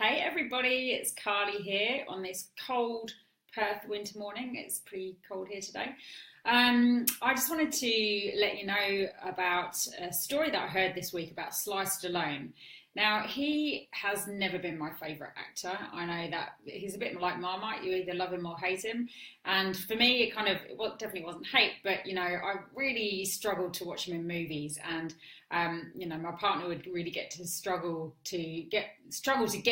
Hey everybody, it's Carly here on this cold Perth winter morning. It's pretty cold here today. I just wanted to let you know about a story that I heard this week about Sly Stallone. Now, he has never been my favourite actor. I know that he's a bit like Marmite, you either love him or hate him. And for me, definitely wasn't hate, but I really struggled to watch him in movies. And my partner would really struggle to get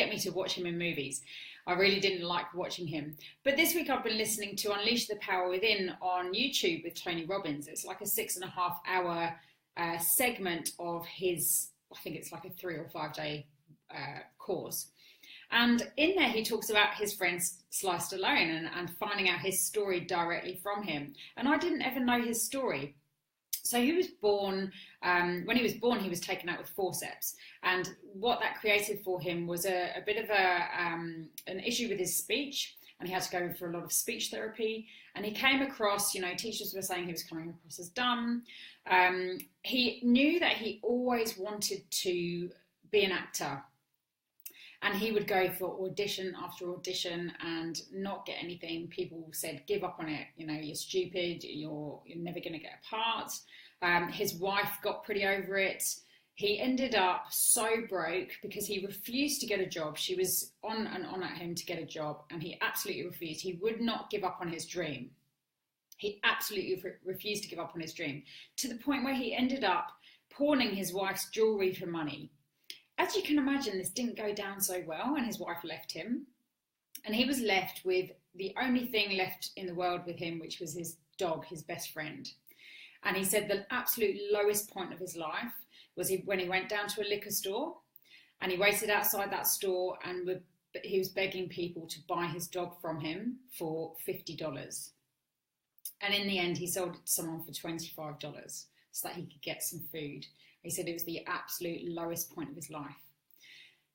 me to watch him in movies. I really didn't like watching him. But this week I've been listening to Unleash the Power Within on YouTube with Tony Robbins. It's like a 6.5 hour segment of his, I think it's like a 3 or 5 day course. And in there he talks about his friend Sly Stallone and finding out his story directly from him. And I didn't ever know his story. So he was born, when he was born, he was taken out with forceps. And what that created for him was a bit of an issue with his speech. And he had to go for a lot of speech therapy. And he came across, teachers were saying he was coming across as dumb. He knew that he always wanted to be an actor. And he would go for audition after audition and not get anything. People said, give up on it. You're stupid. You're never going to get a part. His wife got pretty over it. He ended up so broke because he refused to get a job. She was on and on at him to get a job, and he absolutely refused. He would not give up on his dream. He absolutely refused to give up on his dream, to the point where he ended up pawning his wife's jewellery for money. As you can imagine, this didn't go down so well, and his wife left him. And he was left with the only thing left in the world with him, which was his dog, his best friend. And he said the absolute lowest point of his life was when he went down to a liquor store and he waited outside that store and he was begging people to buy his dog from him for $50. And in the end, he sold it to someone for $25 so that he could get some food. He said it was the absolute lowest point of his life.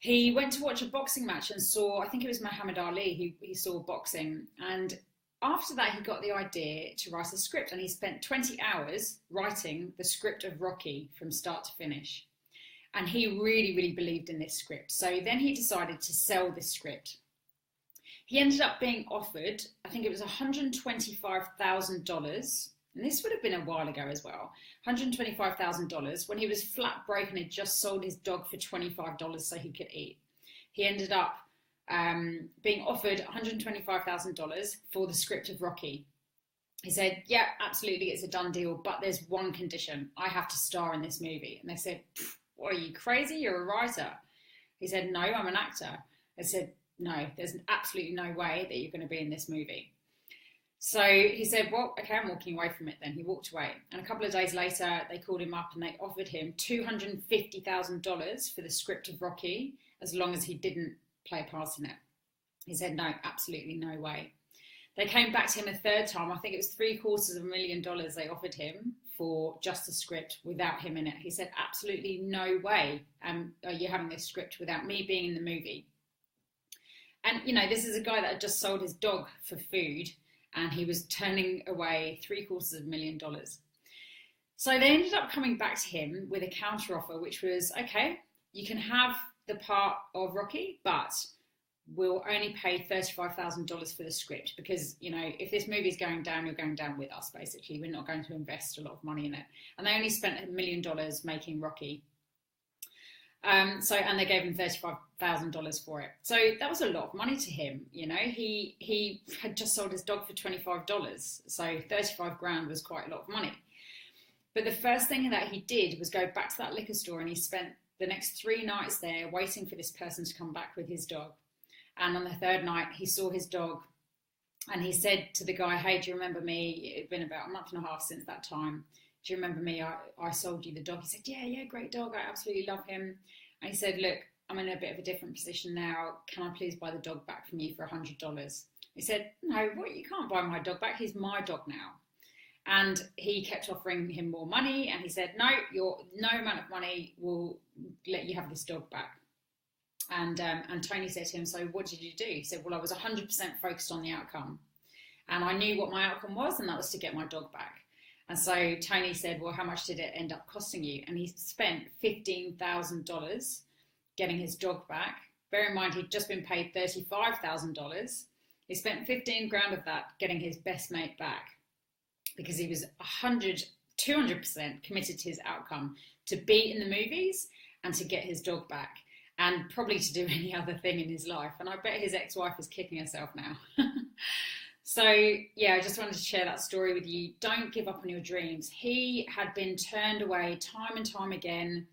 He went to watch a boxing match and saw, I think it was Muhammad Ali, he saw boxing. And after that, he got the idea to write a script, and he spent 20 hours writing the script of Rocky from start to finish. And he really, really believed in this script. So then he decided to sell this script. He ended up being offered, I think it was $125,000. And this would have been a while ago as well, $125,000 when he was flat broke and had just sold his dog for $25 so he could eat. He ended up being offered $125,000 for the script of Rocky. He said, yeah, absolutely, it's a done deal, but there's one condition. I have to star in this movie. And they said, what, are you crazy? You're a writer. He said, no, I'm an actor. They said, no, there's absolutely no way that you're going to be in this movie. So he said, well, okay, I'm walking away from it then. He walked away. And a couple of days later, they called him up and they offered him $250,000 for the script of Rocky, as long as he didn't play a part in it. He said, no, absolutely no way. They came back to him a third time. I think it was $750,000 they offered him for just the script without him in it. He said, absolutely no way are you having this script without me being in the movie. And, this is a guy that had just sold his dog for food, and he was turning away $750,000. So they ended up coming back to him with a counteroffer, which was, okay, you can have the part of Rocky, but we'll only pay $35,000 for the script because, if this movie's going down, you're going down with us, basically. We're not going to invest a lot of money in it. And they only spent $1 million making Rocky. And they gave him $35,000 for it. So that was a lot of money to him. He had just sold his dog for $25. So 35 grand was quite a lot of money. But the first thing that he did was go back to that liquor store, and he spent the next 3 nights there waiting for this person to come back with his dog. And on the third night, he saw his dog and he said to the guy, hey, do you remember me? It had been about a month and a half since that time. Do you remember me? I sold you the dog. He said, yeah, great dog. I absolutely love him. And he said, look, I'm in a bit of a different position now. Can I please buy the dog back from you for $100? He said, no, what? You can't buy my dog back. He's my dog now. And he kept offering him more money. And he said, no, no amount of money will let you have this dog back. And Tony said to him, so what did you do? He said, well, I was 100% focused on the outcome. And I knew what my outcome was, and that was to get my dog back. And so Tony said, well, how much did it end up costing you? And he spent $15,000 getting his dog back. Bear in mind, he'd just been paid $35,000. He spent 15 grand of that getting his best mate back because he was 200% committed to his outcome, to be in the movies and to get his dog back, and probably to do any other thing in his life. And I bet his ex-wife is kicking herself now. So yeah, I just wanted to share that story with you. Don't give up on your dreams. He had been turned away time and time again.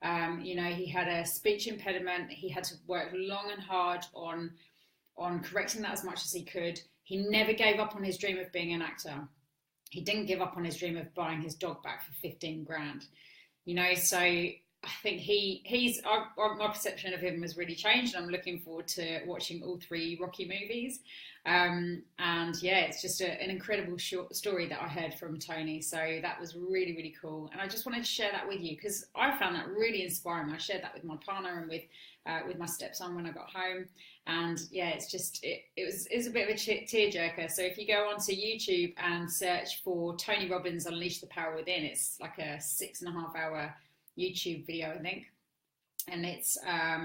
He had a speech impediment. He had to work long and hard on correcting that as much as he could. He never gave up on his dream of being an actor. He didn't give up on his dream of buying his dog back for 15 grand. So I think my perception of him has really changed. I'm looking forward to watching all 3 Rocky movies. And yeah, it's just an incredible short story that I heard from Tony. So that was really, really cool. And I just wanted to share that with you because I found that really inspiring. I shared that with my partner and with my stepson when I got home. And yeah, it's just, it was a bit of a tearjerker. So if you go onto YouTube and search for Tony Robbins Unleash the Power Within, it's like a 6.5 hour YouTube video, I think. And it's, I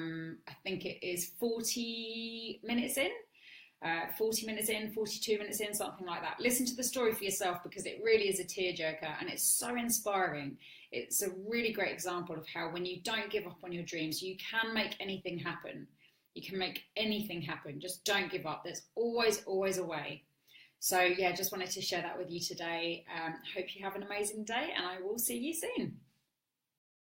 think it is 40 minutes in. 40 minutes in, 42 minutes in, something like that. Listen to the story for yourself because it really is a tearjerker and it's so inspiring. It's a really great example of how when you don't give up on your dreams, you can make anything happen. You can make anything happen. Just don't give up. There's always, always a way. So yeah, just wanted to share that with you today. Hope you have an amazing day and I will see you soon.